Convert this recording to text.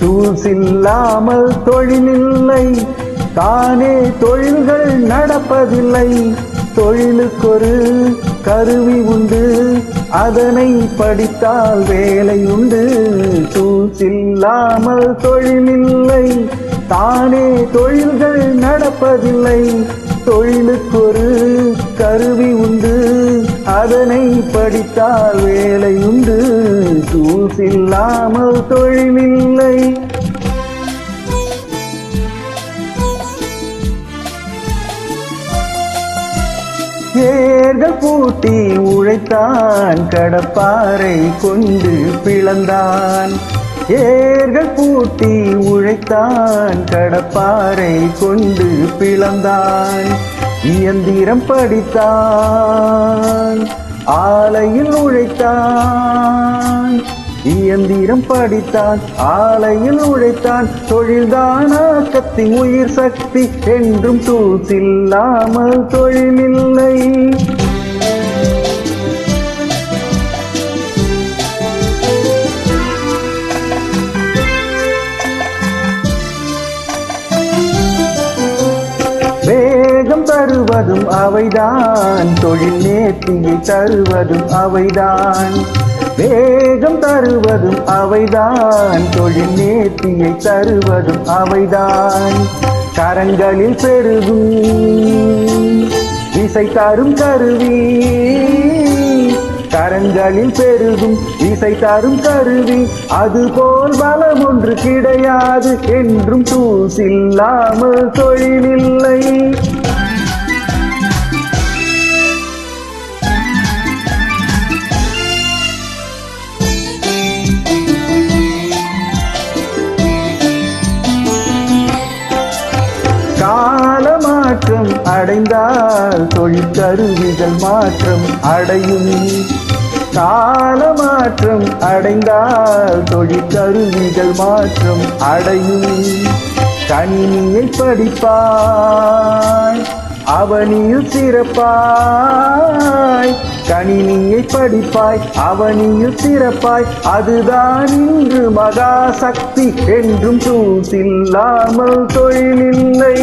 Tools இல்லாமல் தொழிலில்லை, தானே தொழில்கள் நடப்பதில்லை. தொழிலுக்கொரு கருவி உண்டு, அதனை படித்தால் வேலை உண்டு. டூல்ஸ் இல்லாமல் தொழிலில்லை, தானே தொழில்கள் நடப்பதில்லை. தொழிலுக்கொரு கருவி உண்டு, அதனை படித்தால் வேலை உண்டு. டூல்ஸ் இல்லாமல் தொழிலில்லை. ஏர்கள் பூட்டி உழைத்தான், கடப்பாரை கொண்டு பிளந்தான். ஏர்கள் பூட்டி உழைத்தான், கடப்பாரை கொண்டு பிளந்தான். இயந்திரம் படித்தான், ஆலையில் உழைத்தான். இயந்திரம் படித்தான், ஆலையில் உழைத்தான். தொழில்தான் ஆக்கத்தின் உயிர் சக்தி, என்றும் டூல்ஸ் இல்லாமல் தொழிலில்லை. வேகம் தருவதும் அவைதான், தொழில் நேர்த்தியை தருவதும் அவைதான். வேகம் தருவதும் அவைதான், தொழில் நேர்த்தியை தருவதும் அவைதான். கரங்களில் பெருகும் இசை தரும் கருவி, கரங்களில் பெருகும் இசை தரும் கருவி. அதுபோல் பலம் ஒன்று கிடையாது, என்றும் டூல்ஸ் இல்லாமல் தொழிலில்லை. கால மாற்றம் அடைந்தால் தொழிற்கருவிகள் மாற்றம் அடையும். கால மாற்றம் அடைந்தால் தொழிற்கருவிகள் மாற்றம் அடையும். கணினியை படிப்பாய், அவனியில் சிறப்பாய். கணினியை படிப்பாய், அவனியில் சிறப்பாய். அதுதான் இன்று மகாசக்தி, என்றும் டூல்ஸ் இல்லாமல் தொழிலில்லை.